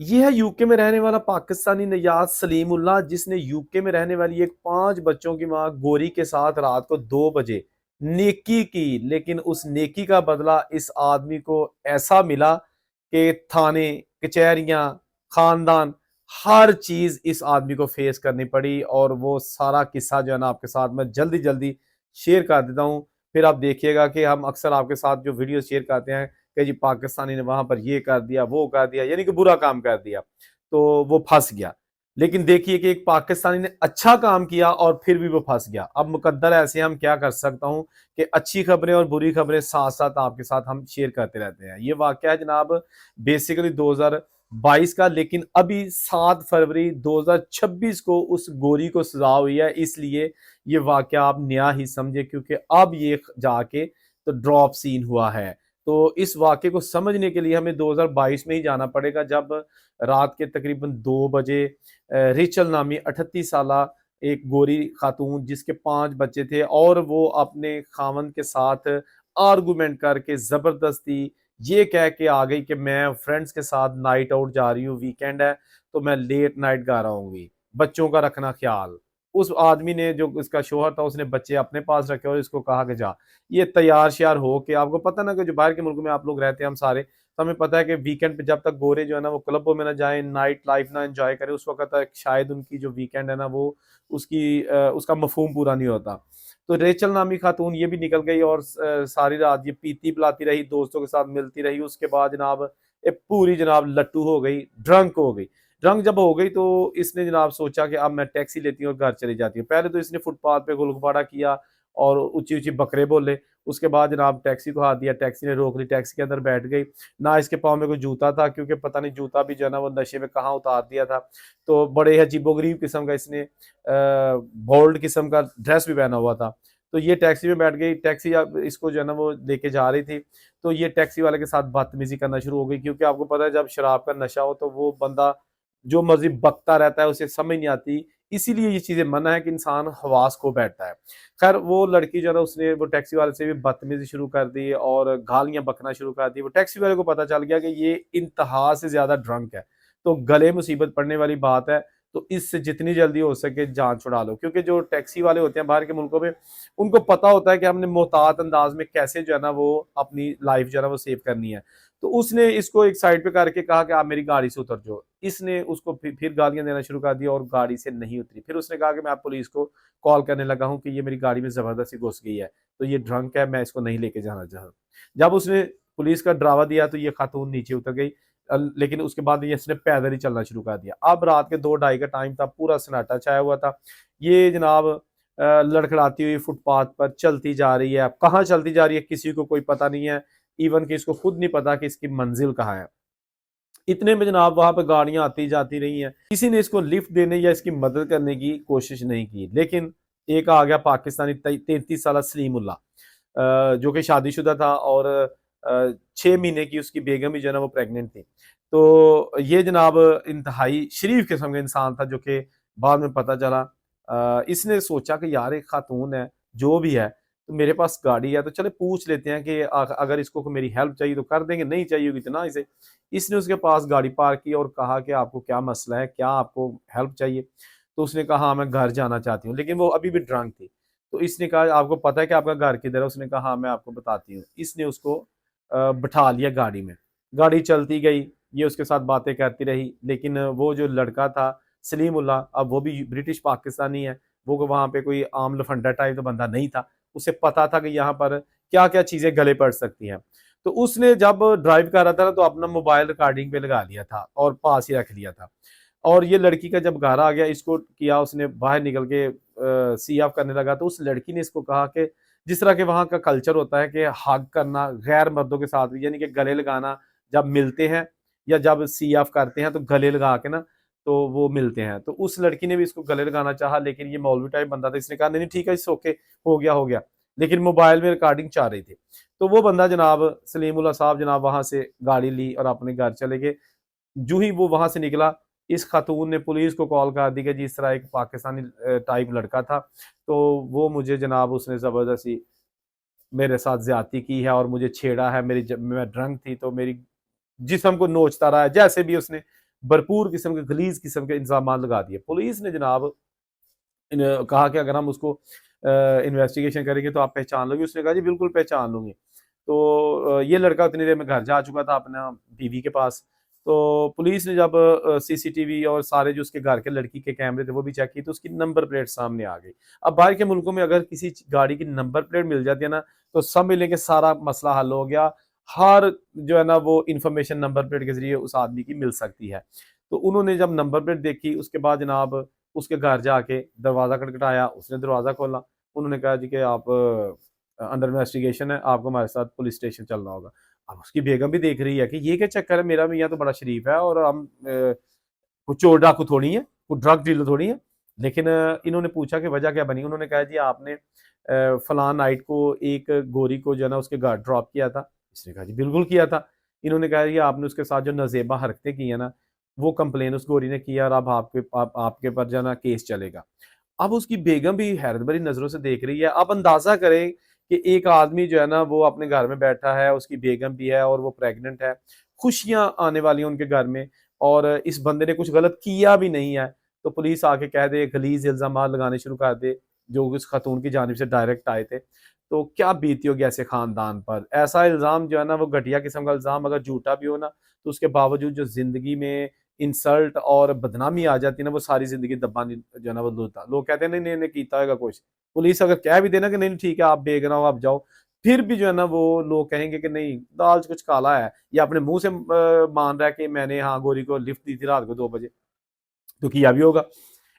ये है यूके में रहने वाला पाकिस्तानी नयाज सलीमुल्लाह, जिसने यूके में रहने वाली एक 5 बच्चों की मां गोरी के साथ रात को 2 बजे नेकी की। लेकिन उस नेकी का बदला इस आदमी को ऐसा मिला कि थाने, कचहरियां, खानदान, हर चीज इस आदमी को फेस करनी पड़ी। और वो सारा किस्सा जो है ना आपके साथ मैं जल्दी जल्दी शेयर कर देता हूँ। फिर आप देखिएगा कि हम अक्सर आपके साथ जो वीडियो शेयर करते हैं कि जी पाकिस्तानी ने वहां पर ये कर दिया, वो कर दिया, यानी कि बुरा काम कर दिया, तो वो फंस गया। लेकिन देखिए कि एक पाकिस्तानी ने अच्छा काम किया और फिर भी वो फंस गया। अब मुकद्दर ऐसे हम क्या कर सकता हूं कि अच्छी खबरें और बुरी खबरें साथ साथ आपके साथ हम शेयर करते रहते हैं। ये वाकया है जनाब बेसिकली 2022 का, लेकिन अभी 7 फरवरी 2026 को उस गोरी को सजा हुई है। इसलिए ये वाकया आप नया ही समझे, क्योंकि अब ये जाके तो ड्रॉप सीन हुआ है। तो इस वाक़े को समझने के लिए हमें 2022 में ही जाना पड़ेगा, जब रात के तकरीबन 2 बजे रेचल नामी 38 साला एक गोरी खातून, जिसके 5 बच्चे थे, और वो अपने खामन के साथ आर्गुमेंट करके ज़बरदस्ती ये कह के आ गई कि मैं फ्रेंड्स के साथ नाइट आउट जा रही हूँ, वीकेंड है, तो मैं लेट नाइट घर आऊँगी, बच्चों का रखना ख्याल। उस आदमी ने, जो उसका शौहर था, उसने बच्चे अपने पास रखे और इसको कहा कि जा। ये तैयार श्यार हो के, आपको पता ना कि जो बाहर के मुल्क में आप लोग रहते हैं हम सारे, तो हमें पता है कि वीकेंड पे जब तक गोरे जो है ना वो क्लबों में ना जाए, नाइट लाइफ ना एंजॉय करें, उस वक्त तक शायद उनकी जो वीकेंड है ना वो उसका मफहूम पूरा नहीं होता। तो रेचल नामी खातून ये भी निकल गई और सारी रात ये पीती पिलाती रही, दोस्तों के साथ मिलती रही। उसके बाद जनाब ये पूरी जनाब लट्टू हो गई, ड्रंक हो गई। ड्रंक जब हो गई तो इसने जनाब सोचा कि अब मैं टैक्सी लेती हूँ और घर चली जाती हूँ। पहले तो इसने फुटपाथ पे गुलगुबाड़ा किया और ऊंची ऊंची बकरे बोले। उसके बाद जनाब टैक्सी को हाथ दिया, टैक्सी ने रोक ली, टैक्सी के अंदर बैठ गई। ना इसके पाँव में कोई जूता था, क्योंकि पता नहीं जूता भी जो है ना वो नशे में कहाँ उतार दिया था। तो बड़े अजीबोगरीब किस्म का इसने बोल्ड किस्म का ड्रेस भी पहना हुआ था। तो ये टैक्सी में बैठ गई। टैक्सी इसको जो है ना वो लेके जा रही थी, तो ये टैक्सी वाले के साथ बदतमीजी करना शुरू हो गई, क्योंकि आपको पता है जब शराब का नशा हो तो वो बंदा जो मर्जी बकता रहता है, उसे समझ नहीं आती। इसीलिए ये चीजें मना है कि इंसान हवास को बैठता है। खैर वो लड़की जो है ना उसने वो टैक्सी वाले से भी बदतमीजी शुरू कर दी और गालियां बकना शुरू कर दी। वो टैक्सी वाले को पता चल गया कि ये इंतहा से ज्यादा ड्रंक है, तो गले मुसीबत पड़ने वाली बात है। तो इससे जितनी जल्दी हो सके जान छुड़ा लो, क्योंकि जो टैक्सी वाले होते हैं बाहर के मुल्कों में, उनको पता होता है कि हमने मोहतात अंदाज में कैसे जो है ना वो अपनी लाइफ जो है ना वो सेव करनी है। तो उसने इसको एक साइड पे करके कहा कि आप मेरी गाड़ी से उतर जाओ। इसने उसको फिर गालियां देना शुरू कर दिया और गाड़ी से नहीं उतरी। फिर उसने कहा कि मैं आप पुलिस को कॉल करने लगा हूं कि ये मेरी गाड़ी में जबरदस्ती घुस गई है, तो ये ड्रंक है, मैं इसको नहीं लेके जाना चाहता। जब उसने पुलिस का ड्रावा दिया तो ये खातून नीचे उतर गई। लेकिन उसके बाद ये इसने पैदल ही चलना शुरू कर दिया। अब रात के 2 ढाई का टाइम था, पूरा सन्नाटा छाया हुआ था। ये जनाब लड़खड़ाती हुई फुटपाथ पर चलती जा रही है। अब कहाँ चलती जा रही है किसी को कोई पता नहीं है, इवन कि इसको खुद नहीं पता कि इसकी मंजिल कहाँ है। इतने में जनाब वहां पर गाड़ियां आती जाती रही हैं, किसी ने इसको लिफ्ट देने या इसकी मदद करने की कोशिश नहीं की। लेकिन एक आ गया पाकिस्तानी 33 साल सलीमुल्लाह, जो कि शादीशुदा था और 6 महीने की उसकी बेगम ही जो है ना वो प्रेग्नेंट थी। तो ये जनाब इंतहाई शरीफ किस्म का इंसान था, जो कि बाद में पता चला। इसने सोचा कि यार एक खातून है, जो भी है, तो मेरे पास गाड़ी है, तो चले पूछ लेते हैं कि अगर इसको मेरी हेल्प चाहिए तो कर देंगे, नहीं चाहिए होगी तो ना इसे। इसने उसके पास गाड़ी पार्क की और कहा कि आपको क्या मसला है, क्या आपको हेल्प चाहिए। तो उसने कहा हाँ मैं घर जाना चाहती हूँ, लेकिन वो अभी भी ड्रंक थी। तो इसने कहा आपको पता है कि आपका घर किधर है? उसने कहा हाँ मैं आपको बताती हूँ। इसने उसको बिठा लिया गाड़ी में। गाड़ी चलती गई, ये उसके साथ बातें करती रही। लेकिन वो जो लड़का था सलीमुल्लाह, अब वो भी ब्रिटिश पाकिस्तानी है, वो वहां पे कोई आम लफंडा टाइप तो बंदा नहीं था। उसे पता था कि यहाँ पर क्या क्या चीजें गले पड़ सकती हैं। तो उसने जब ड्राइव कर रहा था ना, तो अपना मोबाइल रिकॉर्डिंग पे लगा लिया था और पास ही रख लिया था। और ये लड़की का जब घर आ गया, इसको किया उसने बाहर निकल के सी ऑफ करने लगा। तो उस लड़की ने इसको कहा कि जिस तरह के वहां का कल्चर होता है कि हग करना गैर मर्दों के साथ भी, यानी कि गले लगाना, जब मिलते हैं या जब सी ऑफ करते हैं तो गले लगा के ना तो वो मिलते हैं। तो उस लड़की ने भी इसको गले लगाना चाहा, लेकिन ये मौलवी टाइप बंदा था। इसने कहा नहीं नहीं ठीक है, इस ओके, हो गया हो गया। लेकिन मोबाइल में रिकॉर्डिंग चाह रही थी। तो वो बंदा जनाब सलीमुल्लाह साहब जनाब वहां से गाड़ी ली और अपने घर चले गए। जो ही वो वहां से निकला, इस खातून ने पुलिस को कॉल कर दी कि जिस तरह एक पाकिस्तानी टाइप लड़का था, तो वो मुझे जनाब उसने जबरदस्ती मेरे साथ ज्यादती की है और मुझे छेड़ा है। मैं ड्रंक थी तो मेरी जिस्म को नोचता रहा है, जैसे भी उसने भरपूर किस्म के गलीज किस्म के इंतजाम लगा दिए। पुलिस ने जनाब कहा कि अगर हम उसको इन्वेस्टिगेशन करेंगे तो आप पहचान लोगे। उसने कहा जी बिल्कुल पहचान लूंगी। तो ये लड़का उतनी देर में घर जा चुका था अपना बीवी के पास। तो पुलिस ने जब सीसीटीवी और सारे जो उसके घर के लड़की के कैमरे थे वो भी चेक किए तो उसकी नंबर प्लेट सामने आ गई। अब बाहर के मुल्कों में अगर किसी गाड़ी की नंबर प्लेट मिल जाती है ना तो सब मिले के सारा मसला हल हो गया। हर जो है ना वो इंफॉर्मेशन नंबर प्लेट के जरिए उस आदमी की मिल सकती है। तो उन्होंने जब नंबर प्लेट देखी उसके बाद जनाब उसके घर जाके दरवाज़ा खटखटाया, उसने दरवाज़ा खोला। उन्होंने कहा जी कि आप अंडर इन्वेस्टिगेशन है, आपको हमारे साथ पुलिस स्टेशन चलना होगा। अब उसकी बेगम भी देख रही है कि ये क्या चक्कर है, मेरा मियाँ तो बड़ा शरीफ है और हम कोई चोर डाकू थोड़ी है, कोई ड्रग डीलर थोड़ी है। लेकिन इन्होंने पूछा कि वजह क्या बनी? उन्होंने कहा जी आपने फलां नाइट को एक गोरी को जो है ना उसके घर ड्रॉप किया था। इसने कहा जी बिल्कुल किया था। इन्होंने कहा जी आपने उसके साथ जो नाज़ेबा हरकतें की है ना, वो कंप्लेन उस गोरी ने किया और अब आपके ऊपर जो है ना केस चलेगा। अब उसकी बेगम भी हैरत भरी नज़रों से देख रही है। आप अंदाज़ा करें कि एक आदमी जो है ना वो अपने घर में बैठा है, उसकी बेगम भी है और वो प्रेग्नेंट है। खुशियाँ आने वाली हैं उनके घर में और इस बंदे ने कुछ गलत किया भी नहीं है। तो पुलिस आके कह दे, गलीज़ इल्ज़ामात लगाने शुरू कर दे, जो उस खातून की जानिब से डायरेक्ट आए थे। तो क्या बीती होगी ऐसे ख़ानदान पर? ऐसा इल्ज़ाम जो है ना वो घटिया किस्म का इल्ज़ाम अगर झूठा भी हो ना, तो उसके बावजूद जो ज़िंदगी में इंसल्ट और बदनामी आ जाती है ना, वो सारी ज़िंदगी दबानी जो है ना वो लोग कहते हैं नहीं, नहीं, नहीं कीता होगा कुछ। पुलिस अगर कह भी दे ना कि नहीं ठीक है आप बेगुनाह हो आप जाओ, फिर भी जो है ना वो लोग कहेंगे कि नहीं दाल च कुछ काला है। या अपने मुँह से मान रहा है कि मैंने हाँ, गोरी को लिफ्ट दी थी रात को 2 बजे, तो किया भी होगा।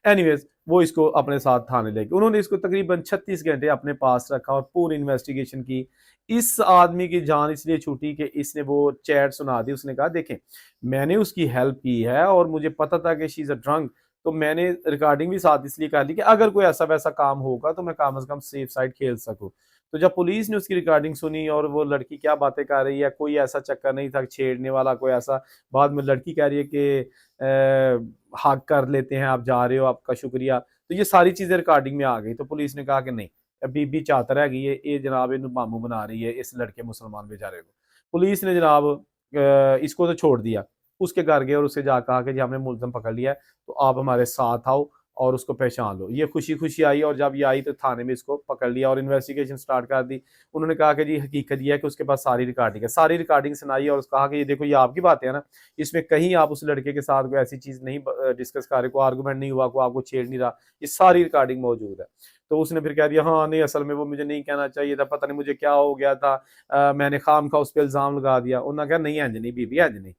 एनीवेज़ वो इसको अपने साथ थाने ले गए। उन्होंने इसको तकरीबन 36 घंटे अपने पास रखा और पूरी इन्वेस्टिगेशन की। इस आदमी की जान इसलिए छूटी कि इसने वो चैट सुना दी। उसने कहा देखें, मैंने उसकी हेल्प की है और मुझे पता था कि शी इज़ अ ड्रंक, तो मैंने रिकॉर्डिंग भी साथ इसलिए कर ली कि अगर कोई ऐसा-वैसा काम होगा तो मैं कम से कम सेफ साइड खेल सकूँ। तो जब पुलिस ने उसकी रिकॉर्डिंग सुनी और वो लड़की क्या बातें कर रही है, कोई ऐसा चक्कर नहीं था छेड़ने वाला, कोई ऐसा। बाद में लड़की कह रही है कि हग कर लेते हैं, आप जा रहे हो, आपका शुक्रिया। तो ये सारी चीज़ें रिकॉर्डिंग में आ गई। तो पुलिस ने कहा कि नहीं, बीबी चातर हैगी ये जनाब इन्हू मामू बना रही है इस लड़के मुसलमान बेचारे को। पुलिस ने जनाब इसको तो छोड़ दिया। उसके घर गए और उससे जा कहा कि जी हमने मुलज़िम पकड़ लिया है, तो आप हमारे साथ आओ और उसको पहचान लो। ये खुशी-खुशी आई और जब ये आई तो थाने में इसको पकड़ लिया और इन्वेस्टिगेशन स्टार्ट कर दी। उन्होंने कहा कि जी हकीकत ये है कि उसके पास सारी रिकॉर्डिंग है। सारी रिकॉर्डिंग सुनाई और कहा कि ये देखो ये आपकी बातें हैं ना, इसमें कहीं आप उस लड़के के साथ कोई ऐसी चीज़ नहीं डिस्कस कर रहे, कोई आर्गुमेंट नहीं हुआ, कोई आपको छेड़ नहीं रहा। ये सारी रिकॉर्डिंग मौजूद है। तो उसने फिर कह दिया हाँ, नहीं असल में वो मुझे नहीं कहना चाहिए था, पता नहीं मुझे क्या हो गया था। मैंने खामखा उस पे इल्ज़ाम लगा दिया। उन्होंने कहा नहीं इंज नहीं बीबी इंज नहीं।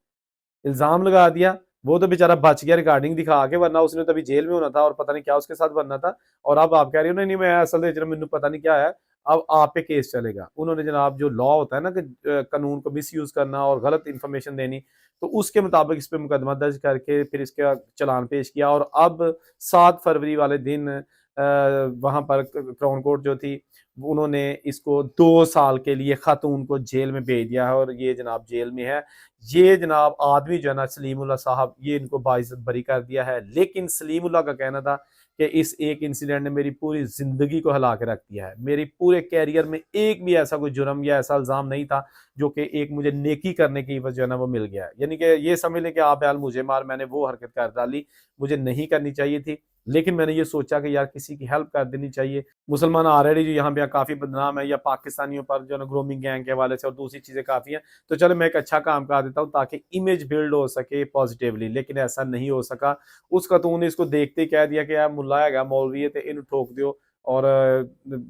इल्ज़ाम लगा दिया, वो तो बेचारा बच गया रिकॉर्डिंग दिखा के, वरना उसने तो अभी जेल में होना था और पता नहीं क्या उसके साथ बनना था। और अब आप कह रही हो नहीं, नहीं मैं असल दे च मैनू पता नहीं क्या है, अब आप पे केस चलेगा। उन्होंने जनाब जो लॉ होता है ना कि कानून को मिसयूज़ करना और गलत इन्फॉर्मेशन देनी, तो उसके मुताबिक इस पे मुकदमा दर्ज करके फिर इसका चालान पेश किया और अब 7 फरवरी वाले दिन वहाँ पर क्राउन कोर्ट जो थी, उन्होंने इसको 2 साल के लिए खातून को जेल में भेज दिया है और ये जनाब जेल में है। ये जनाब आदमी जो है ना सलीमुल्लाह साहब, ये इनको बाइज्जत बरी कर दिया है। लेकिन सलीमुल्लाह का कहना था कि इस एक इंसिडेंट ने मेरी पूरी ज़िंदगी को हिला के रख दिया है। मेरी पूरे करियर में एक भी ऐसा कोई जुर्म या ऐसा इल्ज़ाम नहीं था जो कि एक मुझे नेकी करने की एवज़ जो है ना वो मिल गया है। यानी कि ये समझ लें कि आप यार मुझे मार, मैंने वो हरकत कर डाली, मुझे नहीं करनी चाहिए थी। लेकिन मैंने ये सोचा कि यार किसी की हेल्प कर देनी चाहिए। मुसलमान ऑलरेडी जो यहाँ पे काफ़ी बदनाम है या पाकिस्तानियों पर जो है ना ग्रूमिंग गैंग के हवाले से और दूसरी चीज़ें काफ़ी हैं। तो चलो मैं एक अच्छा काम कर देता हूँ ताकि इमेज बिल्ड हो सके पॉजिटिवली, लेकिन ऐसा नहीं हो सका। उस खातून ने इसको देखते ही कह दिया कि यार मुल्ला हैगा मौलवी है ते इन्हू ठोक दियो। और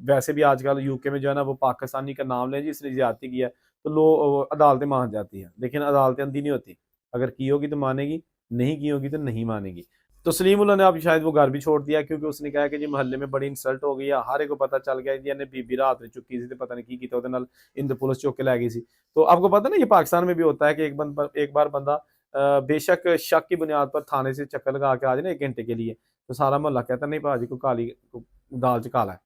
वैसे भी आजकल यूके में जो है ना वो पाकिस्तानी का नाम लें जिसने ज्यादती किया है, तो लोग अदालतें मान जाती हैं, लेकिन अदालतें अंधी नहीं होती। अगर की होगी तो मानेगी, नहीं की होगी तो नहीं मानेगी। तो सलीमुल्लाह ने अब शायद वो घर भी छोड़ दिया क्योंकि उसने कहा कि जी मोहल्ले में बड़ी इंसल्ट हो गई है, हर एक को पता चल गया जी इन्हें बीबी रात ने चुकी सी, पता नहीं की कीता ਉਹਦੇ ਨਾਲ इन पुलिस चुक के लै गई सी। तो आपको पता ना ये पाकिस्तान में भी होता है कि एक बार बंदा बेशक शक की बुनियाद पर थाने से चक्कर लगा के आ जाए ना 1 घंटे के लिए, तो सारा मोहल्ला कहता नहीं भाजी को काली दाल च काला है,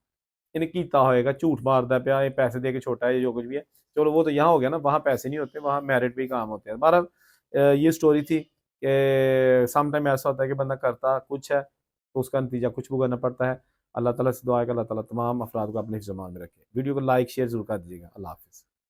इन्हें कीता होएगा, झूठ मारदा पिया, ये पैसे दे के छोटा है, जो कुछ भी है। चलो वो तो यहाँ हो गया ना, वहाँ पैसे नहीं होते, वहाँ मेरिट पे ही काम होते हैं। बहरहाल ये स्टोरी थी कि सम टाइम ऐसा होता है कि बंदा करता कुछ है, तो उसका नतीजा कुछ भुगतना पड़ता है। अल्लाह ताला से दुआ है कि अल्लाह ताला तमाम अफ़राद को अपने हिफ्ज़-ए-मान में रखे। वीडियो को लाइक, शेयर ज़रूर कर दीजिएगा। अल्लाह हाफ़िज़।